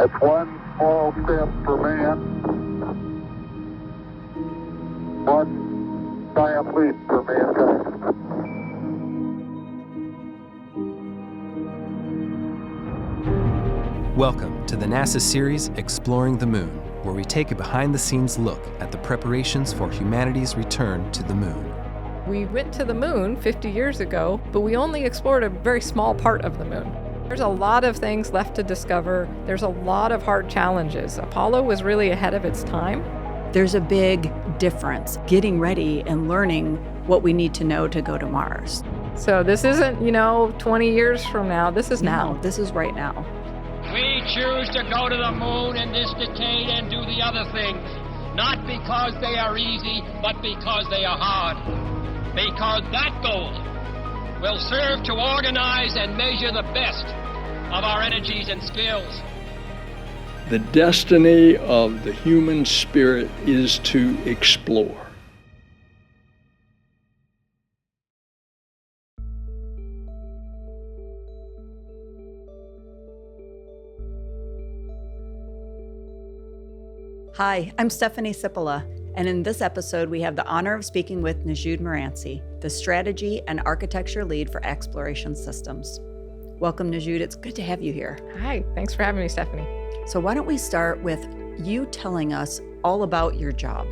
That's one small step for man, one giant leap for mankind. Welcome to the NASA series Exploring the Moon, where we take a behind-the-scenes look at the preparations for humanity's return to the moon. We went to the moon 50 years ago, but we only explored a very small part of the moon. There's a lot of things left to discover. There's a lot of hard challenges. Apollo was really ahead of its time. There's a big difference getting ready and learning what we need to know to go to Mars. So this isn't, 20 years from now. This is now. No, this is right now. We choose to go to the moon in this decade and do the other things, not because they are easy, but because they are hard. Because that goal will serve to organize and measure the best of our energies and skills. The destiny of the human spirit is to explore. Hi, I'm Stephanie Sipola, and in this episode we have the honor of speaking with Najud Moranci, the Strategy and Architecture Lead for Exploration Systems. Welcome, Najud. It's good to have you here. Hi, thanks for having me, Stephanie. So why don't we start with you telling us all about your job?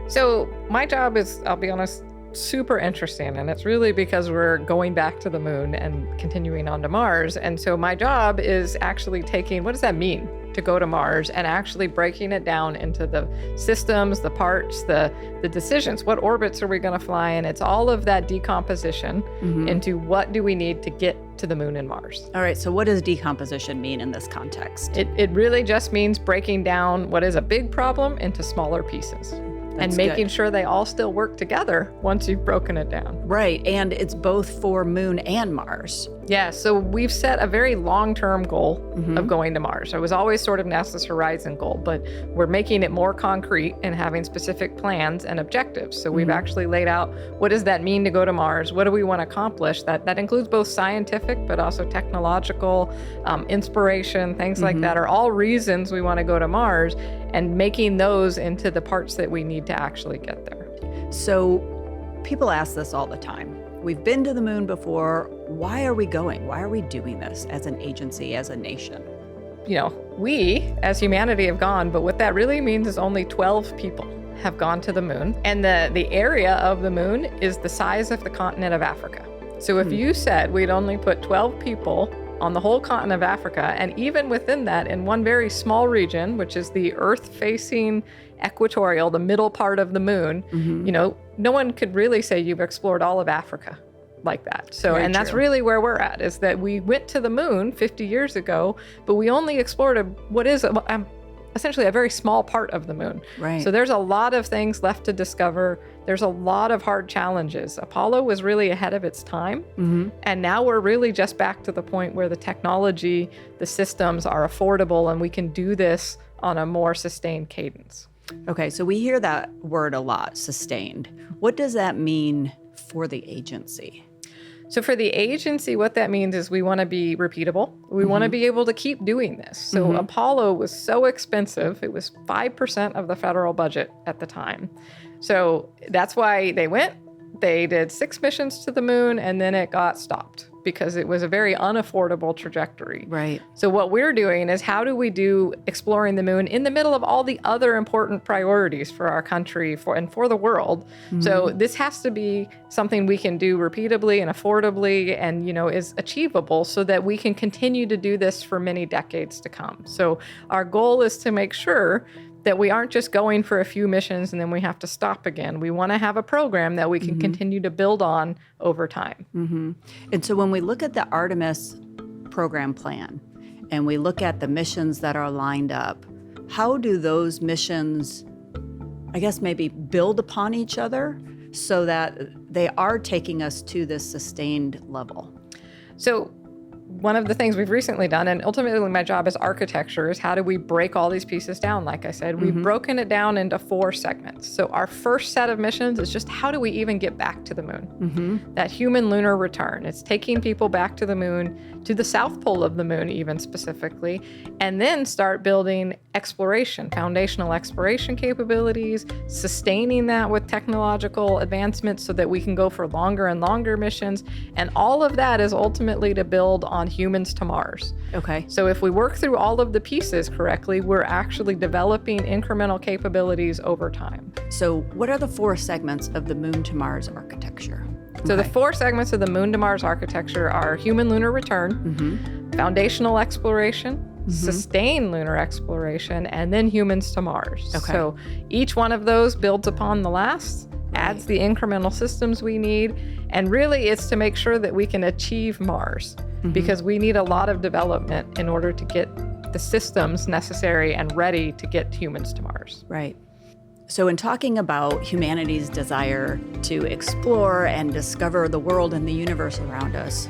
So my job is, I'll be honest, super interesting, and it's really because we're going back to the moon and continuing on to Mars. And so my job is actually taking, what does that mean to go to Mars, and actually breaking it down into the systems, the parts, the decisions. What orbits are we going to fly in? It's all of that decomposition into what do we need to get to the moon and Mars. All right, so what does decomposition mean in this context? It really just means breaking down what is a big problem into smaller pieces. That's and making good. Sure they all still work together once you've broken it down. Right, and it's both for Moon and Mars. Yeah, so we've set a very long-term goal of going to Mars. It was always sort of NASA's horizon goal, but we're making it more concrete and having specific plans and objectives. So we've actually laid out, what does that mean to go to Mars? What do we want to accomplish? That includes both scientific, but also technological, inspiration, things like that are all reasons we want to go to Mars, and making those into the parts that we need to actually get there. So people ask this all the time. We've been to the moon before. Why are we going? Why are we doing this as an agency, as a nation? We as humanity have gone, but what that really means is only 12 people have gone to the moon. And the area of the moon is the size of the continent of Africa. So if you said we'd only put 12 people on the whole continent of Africa, and even within that, in one very small region, which is the Earth-facing equatorial, the middle part of the moon, no one could really say you've explored all of Africa like that. So, Very and that's true. really where we're at, is that we went to the moon 50 years ago, but we only explored what is essentially a very small part of the moon. Right. So there's a lot of things left to discover. There's a lot of hard challenges. Apollo was really ahead of its time. And now we're really just back to the point where the technology, the systems are affordable, and we can do this on a more sustained cadence. Okay, so we hear that word a lot, sustained. What does that mean for the agency? So for the agency, what that means is we want to be repeatable. We want to be able to keep doing this. So Apollo was so expensive. It was 5% of the federal budget at the time. So that's why they went. They did 6 missions to the moon, and then it got stopped because it was a very unaffordable trajectory. Right. So what we're doing is, how do we do exploring the moon in the middle of all the other important priorities for our country and for the world? So this has to be something we can do repeatably and affordably, and is achievable, so that we can continue to do this for many decades to come. So our goal is to make sure that we aren't just going for a few missions and then we have to stop again. We want to have a program that we can continue to build on over time. And so when we look at the Artemis program plan and we look at the missions that are lined up, how do those missions, I guess, maybe build upon each other so that they are taking us to this sustained level? So one of the things we've recently done, and ultimately my job as architecture, is how do we break all these pieces down? Like I said, we've broken it down into 4 segments. So our first set of missions is just how do we even get back to the moon? That human lunar return. It's taking people back to the moon, to the south pole of the moon even specifically, and then start building exploration, foundational exploration capabilities, sustaining that with technological advancements so that we can go for longer and longer missions. And all of that is ultimately to build on humans to Mars. Okay. So if we work through all of the pieces correctly, we're actually developing incremental capabilities over time. So what are the 4 segments of the Moon to Mars architecture? So the 4 segments of the Moon to Mars architecture are human lunar return, foundational exploration, sustained lunar exploration, and then humans to Mars. Okay. So each one of those builds upon the last, adds the incremental systems we need, and really it's to make sure that we can achieve Mars, because we need a lot of development in order to get the systems necessary and ready to get humans to Mars. Right. So in talking about humanity's desire to explore and discover the world and the universe around us,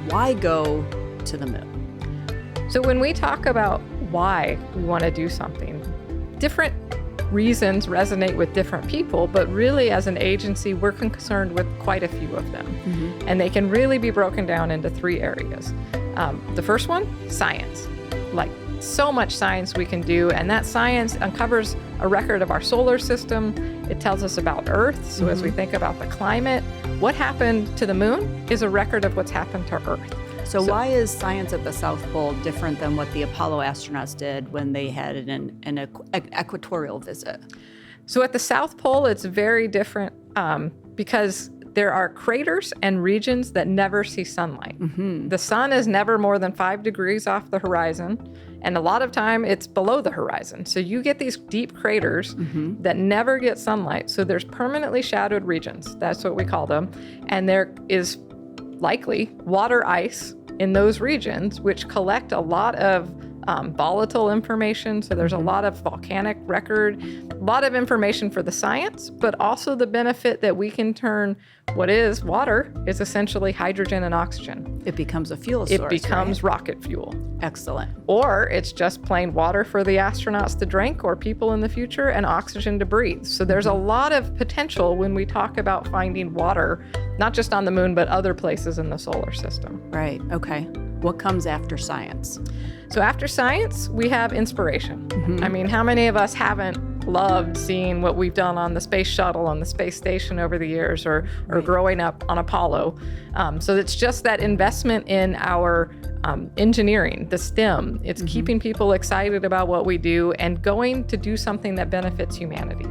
why go to the moon? So when we talk about why we want to do something, different reasons resonate with different people, but really as an agency, we're concerned with quite a few of them. And they can really be broken down into 3 areas. The first one, science. Like so much science we can do, and that science uncovers a record of our solar system. It tells us about Earth. So as we think about the climate, what happened to the moon is a record of what's happened to Earth. So why is science at the South Pole different than what the Apollo astronauts did when they had an equatorial visit? So at the South Pole, it's very different because there are craters and regions that never see sunlight. The sun is never more than 5 degrees off the horizon, and a lot of time it's below the horizon. So you get these deep craters that never get sunlight. So there's permanently shadowed regions. That's what we call them. And there is likely water ice in those regions, which collect a lot of volatile information. So there's a lot of volcanic record, a lot of information for the science, but also the benefit that we can turn what is water is essentially hydrogen and oxygen. It becomes a fuel source. It becomes right? rocket fuel. Excellent. Or it's just plain water for the astronauts to drink or people in the future and oxygen to breathe. So there's a lot of potential when we talk about finding water, not just on the moon, but other places in the solar system. Right. Okay. What comes after science? So after science, we have inspiration. I mean, how many of us haven't loved seeing what we've done on the space shuttle, on the space station over the years, or growing up on Apollo? So it's just that investment in our engineering, the STEM. It's keeping people excited about what we do and going to do something that benefits humanity.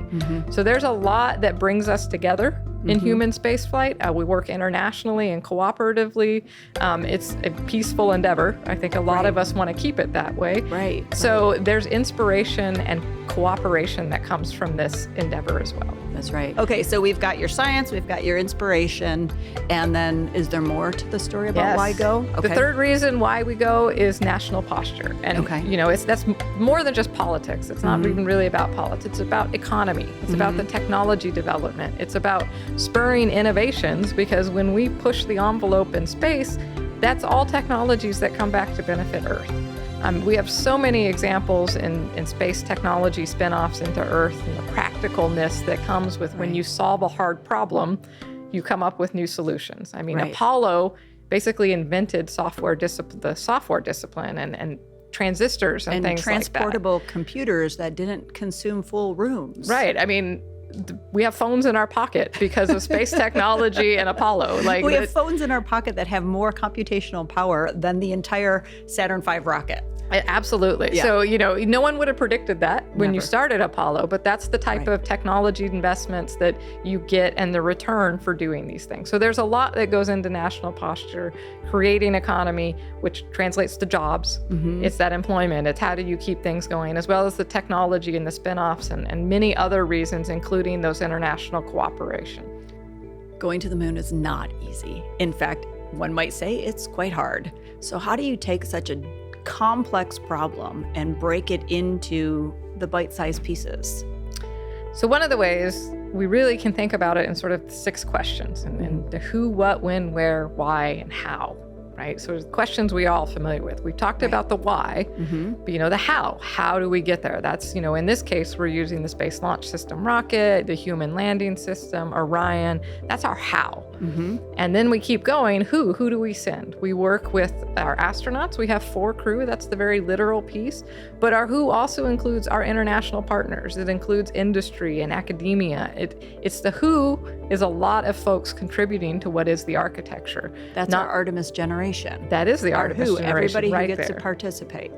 So there's a lot that brings us together in human spaceflight. We work internationally and cooperatively. It's a peaceful endeavor. I think a lot of us want to keep it that way. Right. So there's inspiration and cooperation that comes from this endeavor as well. That's right. Okay, so we've got your science, we've got your inspiration, and then is there more to the story about why go? The third reason why we go is national posture. And, you know, that's more than just politics. It's not even really about politics. It's about economy. It's about the technology development. It's about spurring innovations, because when we push the envelope in space, that's all technologies that come back to benefit Earth. We have so many examples in space technology spin-offs into Earth and the practicalness that comes with when you solve a hard problem, you come up with new solutions. I mean, Apollo basically invented the software discipline and transistors and things like that. And transportable computers that didn't consume full rooms. Right. I mean, we have phones in our pocket because of space technology and Apollo. We have phones in our pocket that have more computational power than the entire Saturn V rocket. Absolutely. Yeah. So, you know, no one would have predicted that when you started Apollo, but that's the type of technology investments that you get and the return for doing these things. So there's a lot that goes into national posture, creating economy, which translates to jobs. It's that employment. It's how do you keep things going, as well as the technology and the spin-offs and many other reasons, including those international cooperation. Going to the moon is not easy. In fact, one might say it's quite hard. So how do you take such a complex problem and break it into the bite-sized pieces? So one of the ways we really can think about it in sort of 6 questions, and the who, what, when, where, why, and how. right? So questions we all familiar with. We've talked about the why, but the how do we get there? That's, in this case, we're using the Space Launch System rocket, the Human Landing System, Orion. That's our how. And then we keep going. Who do we send? We work with our astronauts. We have 4 crew. That's the very literal piece. But our who also includes our international partners. It includes industry and academia. It's the who is a lot of folks contributing to what is the architecture. That's our Artemis generation. That is the Artemis generation. Everybody right who gets there. to participate.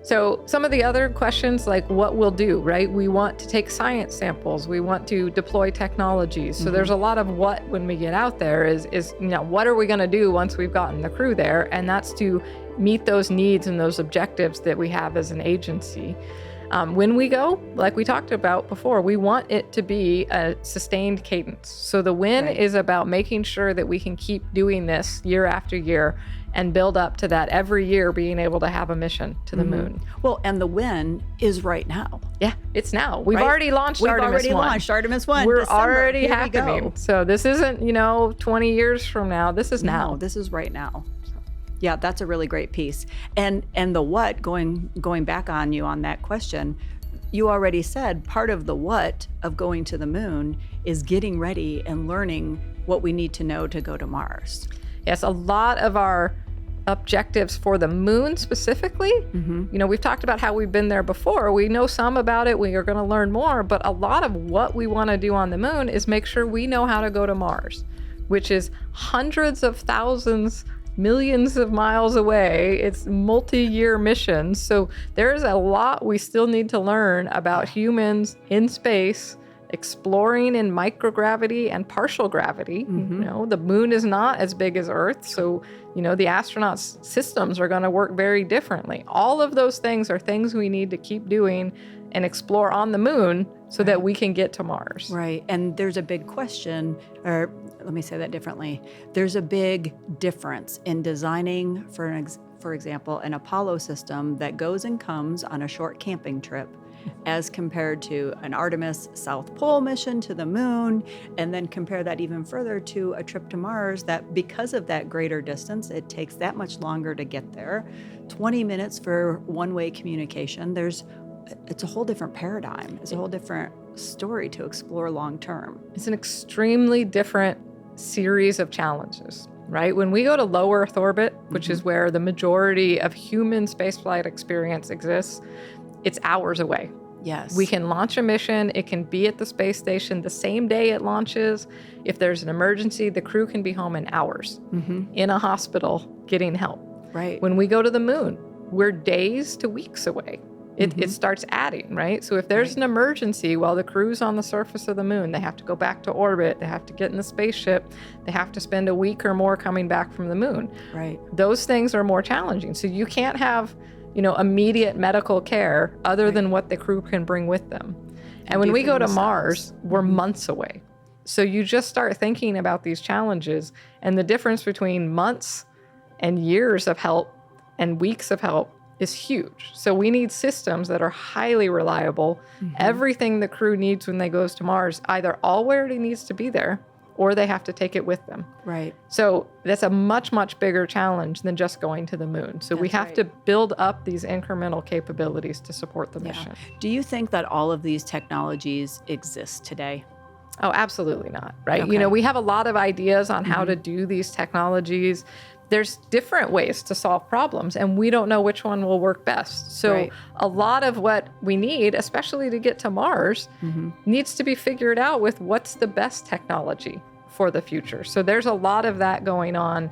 So some of the other questions, like what we'll do, right? We want to take science samples. We want to deploy technologies. So there's a lot of what when we get out there is what are we going to do once we've gotten the crew there? And that's to meet those needs and those objectives that we have as an agency. When we go, like we talked about before, we want it to be a sustained cadence. So the win is about making sure that we can keep doing this year after year and build up to that every year being able to have a mission to the moon. Well, and the win is right now. Yeah, it's now. We've already launched Artemis 1. We've already launched Artemis 1. We're December. already Here we happening. go. So this isn't, 20 years from now. This is now. No, this is right now. Yeah, that's a really great piece. And the what, going back on you on that question, you already said part of the what of going to the moon is getting ready and learning what we need to know to go to Mars. Yes, a lot of our objectives for the moon specifically, we've talked about how we've been there before. We know some about it. We are going to learn more. But a lot of what we want to do on the moon is make sure we know how to go to Mars, which is hundreds of thousands, millions of miles away. It's multi-year missions. So there's a lot we still need to learn about humans in space, exploring in microgravity and partial gravity. The moon is not as big as Earth. So, the astronauts' systems are going to work very differently. All of those things are things we need to keep doing and explore on the moon so that we can get to Mars. Right. And there's a big question, or let me say that differently. There's a big difference in designing, for example, an Apollo system that goes and comes on a short camping trip as compared to an Artemis South Pole mission to the moon, and then compare that even further to a trip to Mars that because of that greater distance, it takes that much longer to get there. 20 minutes for one-way communication. It's a whole different paradigm. It's a whole different story to explore long term. It's an extremely different series of challenges, right? When we go to low Earth orbit, which is where the majority of human spaceflight experience exists, it's hours away. Yes. We can launch a mission. It can be at the space station the same day it launches. If there's an emergency, the crew can be home in hours in a hospital getting help. Right. When we go to the moon, we're days to weeks away. It starts adding, right? So if there's an emergency while the crew's on the surface of the moon, they have to go back to orbit, they have to get in the spaceship, they have to spend a week or more coming back from the moon. Right. Those things are more challenging. So you can't have, immediate medical care other than what the crew can bring with them. And when we go to Mars, we're months away. So you just start thinking about these challenges and the difference between months and years of help and weeks of help is huge. So we need systems that are highly reliable. Everything the crew needs when they goes to Mars either already needs to be there or they have to take it with them. Right. So that's a much, much bigger challenge than just going to the moon. So we have to build up these incremental capabilities to support the mission. Do you think that all of these technologies exist today? Oh, absolutely not, right? Okay. We have a lot of ideas on how to do these technologies. There's different ways to solve problems, and we don't know which one will work best. So a lot of what we need, especially to get to Mars, needs to be figured out with what's the best technology for the future. So there's a lot of that going on,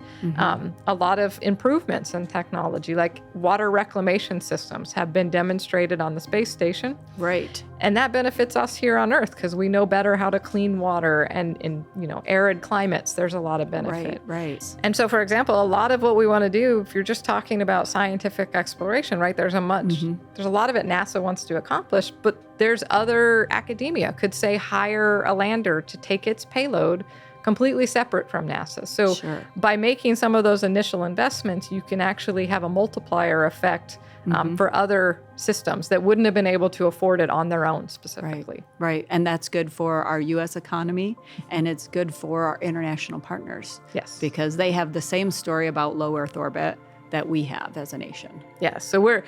a lot of improvements in technology, like water reclamation systems have been demonstrated on the space station. Right. And that benefits us here on Earth because we know better how to clean water, and in arid climates, there's a lot of benefit. Right. And so, for example, a lot of what we want to do, if you're just talking about scientific exploration, right, there's a lot of it NASA wants to accomplish, but there's other academia could say hire a lander to take its payload, completely separate from NASA. So Sure. by making some of those initial investments, you can actually have a multiplier effect for other systems that wouldn't have been able to afford it on their own specifically. Right. And that's good for our U.S. economy, and it's good for our international partners. Yes. Because they have the same story about low Earth orbit that we have as a nation. Yes. So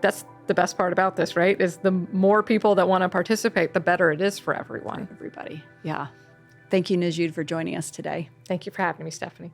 that's the best part about this, right? Is the more people that want to participate, the better it is for everyone. Everybody. Yeah. Thank you, Najid, for joining us today. Thank you for having me, Stephanie.